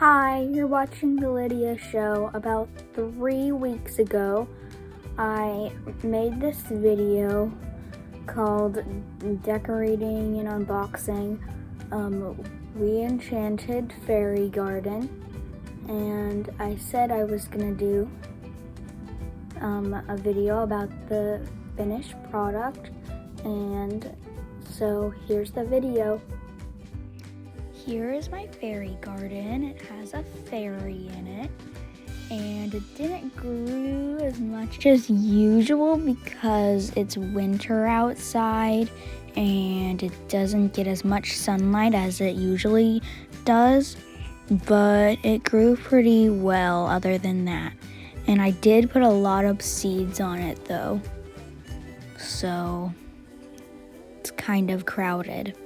Hi, you're watching the Lydia Show. About 3 weeks ago, I made this video called Decorating and Unboxing We Enchanted Fairy Garden, and I said I was gonna do a video about the finished product, and so here's the video. Here is my fairy garden. It has a fairy in it, and it didn't grow as much as usual because it's winter outside and it doesn't get as much sunlight as it usually does, but it grew pretty well other than that. And I did put a lot of seeds on it though, so it's kind of crowded.